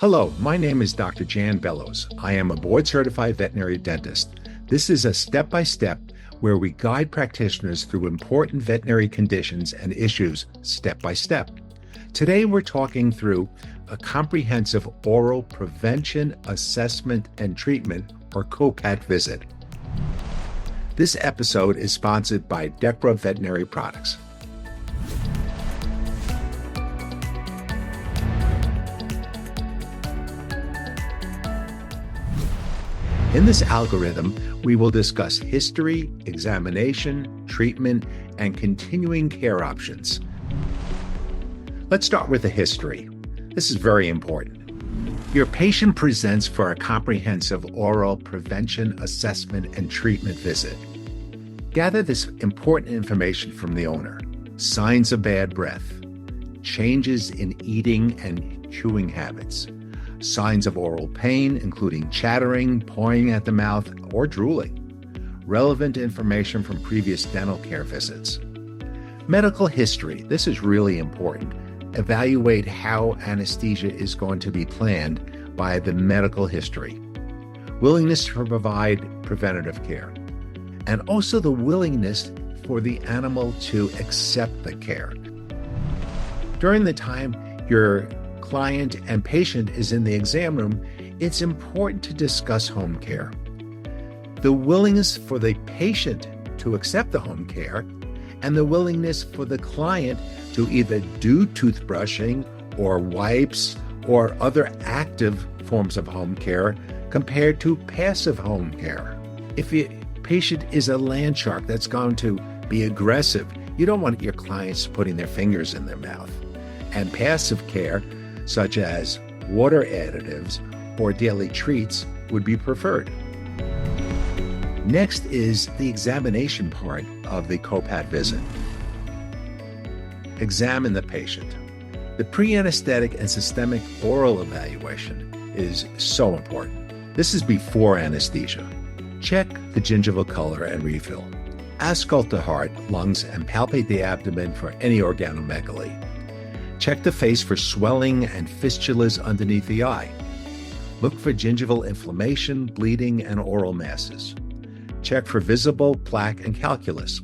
Hello, my name is Dr. Jan Bellows. I am a board-certified veterinary dentist. This is a step-by-step where we guide practitioners through important veterinary conditions and issues step by step. Today, we're talking through a comprehensive oral prevention, assessment, and treatment, or COPAT visit. This episode is sponsored by Dechra Veterinary Products. In this algorithm, we will discuss history, examination, treatment, and continuing care options. Let's start with the history. This is very important. Your patient presents for a comprehensive oral prevention, assessment, and treatment visit. Gather this important information from the owner: signs of bad breath, changes in eating and chewing habits, signs of oral pain, including chattering, pawing at the mouth, or drooling, relevant information from previous dental care visits. Medical history, this is really important. Evaluate how anesthesia is going to be planned by the medical history. Willingness to provide preventative care, and also the willingness for the animal to accept the care. During the time your client and patient is in the exam room, it's important to discuss home care. The willingness for the patient to accept the home care and the willingness for the client to either do toothbrushing or wipes or other active forms of home care compared to passive home care. If your patient is a land shark that's going to be aggressive, you don't want your clients putting their fingers in their mouth. And passive care, such as water additives or daily treats, would be preferred. Next is the examination part of the COPAT visit. Examine the patient. The pre-anesthetic and systemic oral evaluation is so important. This is before anesthesia. Check the gingival color and refill. Auscultate the heart, lungs, and palpate the abdomen for any organomegaly. Check the face for swelling and fistulas underneath the eye. Look for gingival inflammation, bleeding, and oral masses. Check for visible plaque and calculus.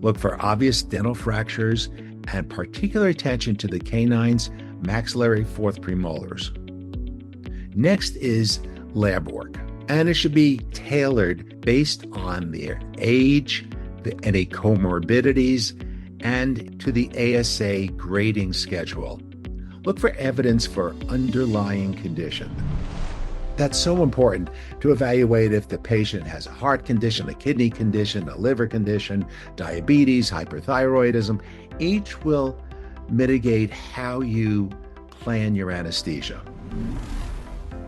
Look for obvious dental fractures and particular attention to the canines, maxillary, fourth premolars. Next is lab work, and it should be tailored based on their age, any comorbidities, and to the ASA grading schedule. Look for evidence for underlying condition. That's so important to evaluate if the patient has a heart condition, a kidney condition, a liver condition, diabetes, hyperthyroidism. Each will mitigate how you plan your anesthesia.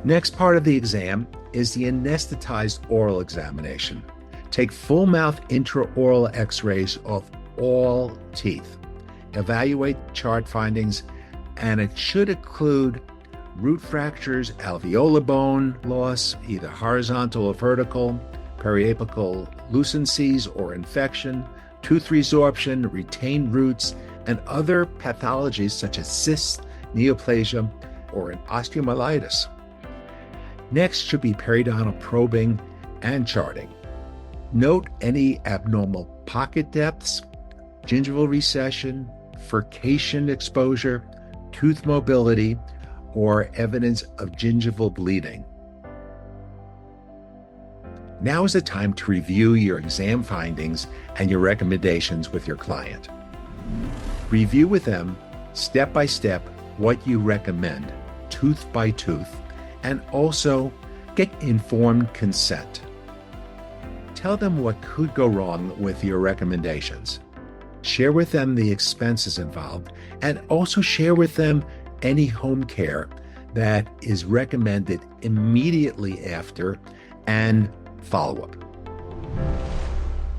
Next part of the exam is the anesthetized oral examination. Take full mouth intraoral x-rays of all teeth. Evaluate chart findings, and it should include root fractures, alveolar bone loss, either horizontal or vertical, periapical lucencies or infection, tooth resorption, retained roots, and other pathologies such as cysts, neoplasia, or an osteomyelitis. Next should be periodontal probing and charting. Note any abnormal pocket depths, gingival recession, furcation exposure, tooth mobility, or evidence of gingival bleeding. Now is the time to review your exam findings and your recommendations with your client. Review with them, step by step, what you recommend, tooth by tooth, and also get informed consent. Tell them what could go wrong with your recommendations. Share with them the expenses involved, and also share with them any home care that is recommended immediately after and follow-up.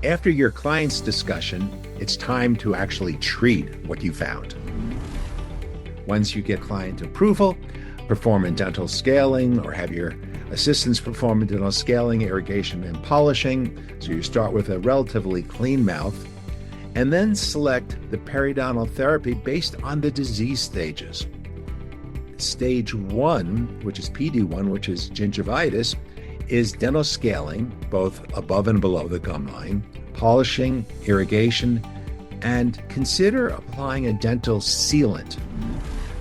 After your client's discussion, it's time to actually treat what you found. Once you get client approval, perform a dental scaling or have your assistants perform dental scaling, irrigation, and polishing. So you start with a relatively clean mouth, and then select the periodontal therapy based on the disease stages. Stage 1, which is PD1, which is gingivitis, is dental scaling, both above and below the gum line, polishing, irrigation, and consider applying a dental sealant.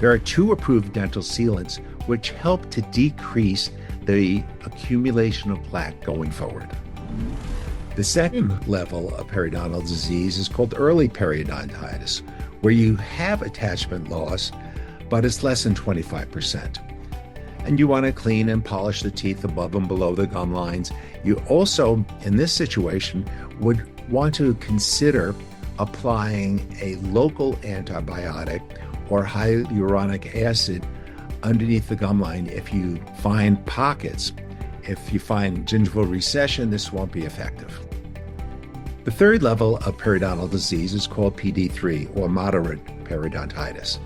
There are 2 approved dental sealants which help to decrease the accumulation of plaque going forward. The second level of periodontal disease is called early periodontitis, where you have attachment loss, but it's less than 25%. And you want to clean and polish the teeth above and below the gum lines. You also, in this situation, would want to consider applying a local antibiotic or hyaluronic acid underneath the gum line if you find pockets. If you find gingival recession, this won't be effective. The third level of periodontal disease is called PD3, or moderate periodontitis,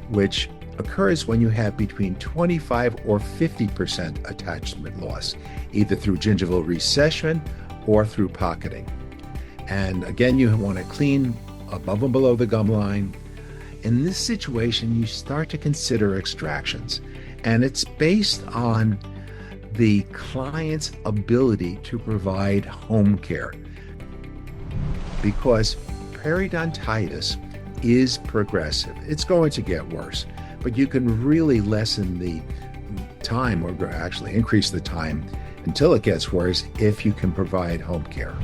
which occurs when you have between 25 or 50% attachment loss, either through gingival recession or through pocketing. And again, you want to clean above and below the gum line. In this situation, you start to consider extractions, and it's based on the client's ability to provide home care, because periodontitis is progressive. It's going to get worse, but you can really lessen the time, or actually increase the time until it gets worse, if you can provide home care.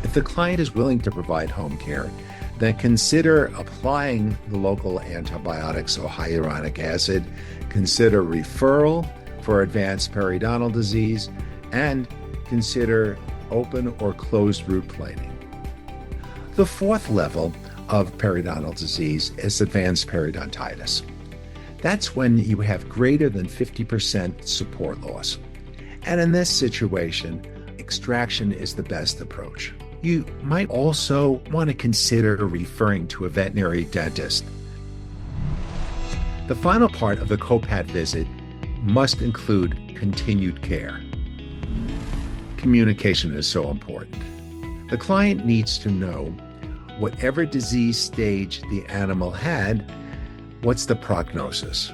If the client is willing to provide home care, then consider applying the local antibiotics or hyaluronic acid. Consider referral for advanced periodontal disease, and consider open or closed root planing. The fourth level of periodontal disease is advanced periodontitis. That's when you have greater than 50% support loss. And in this situation, extraction is the best approach. You might also want to consider referring to a veterinary dentist. The final part of the COPAT visit must include continued care. Communication is so important. The client needs to know whatever disease stage the animal had, what's the prognosis.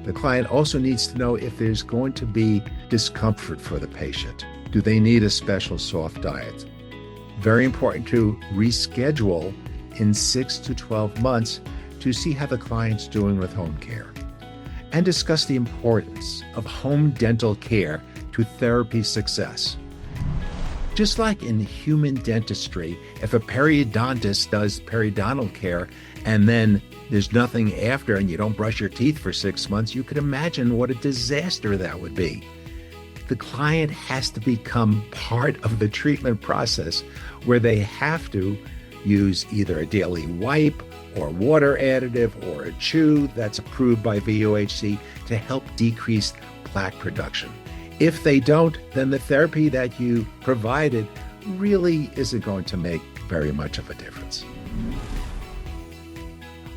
The client also needs to know if there's going to be discomfort for the patient. Do they need a special soft diet? Very important to reschedule in 6 to 12 months to see how the client's doing with home care. And discuss the importance of home dental care to therapy success. Just like in human dentistry, if a periodontist does periodontal care and then there's nothing after and you don't brush your teeth for 6 months, you can imagine what a disaster that would be. The client has to become part of the treatment process, where they have to use either a daily wipe or water additive or a chew that's approved by VOHC to help decrease plaque production. If they don't, then the therapy that you provided really isn't going to make very much of a difference.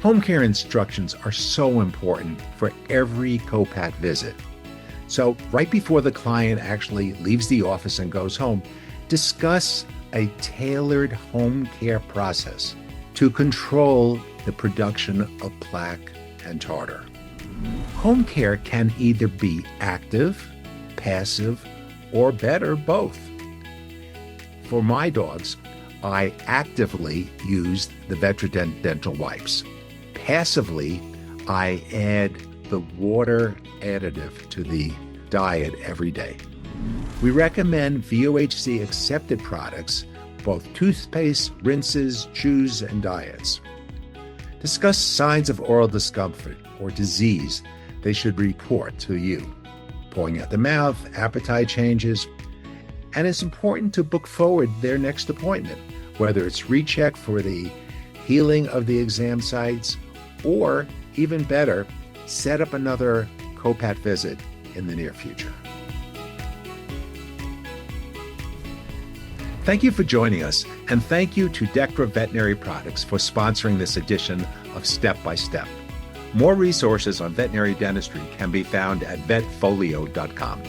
Home care instructions are so important for every COPAT visit. So right before the client actually leaves the office and goes home, discuss a tailored home care process to control the production of plaque and tartar. Home care can either be active, passive, or better, both. For my dogs, I actively use the Vetradent dental wipes. Passively, I add the water additive to the diet every day. We recommend VOHC accepted products, both toothpaste, rinses, chews, and diets. Discuss signs of oral discomfort or disease they should report to you. Pouring out the mouth, appetite changes, and it's important to book forward their next appointment, whether it's recheck for the healing of the exam sites, or even better, set up another COPAT visit in the near future. Thank you for joining us, and thank you to Decra Veterinary Products for sponsoring this edition of Step by Step. More resources on veterinary dentistry can be found at vetfolio.com.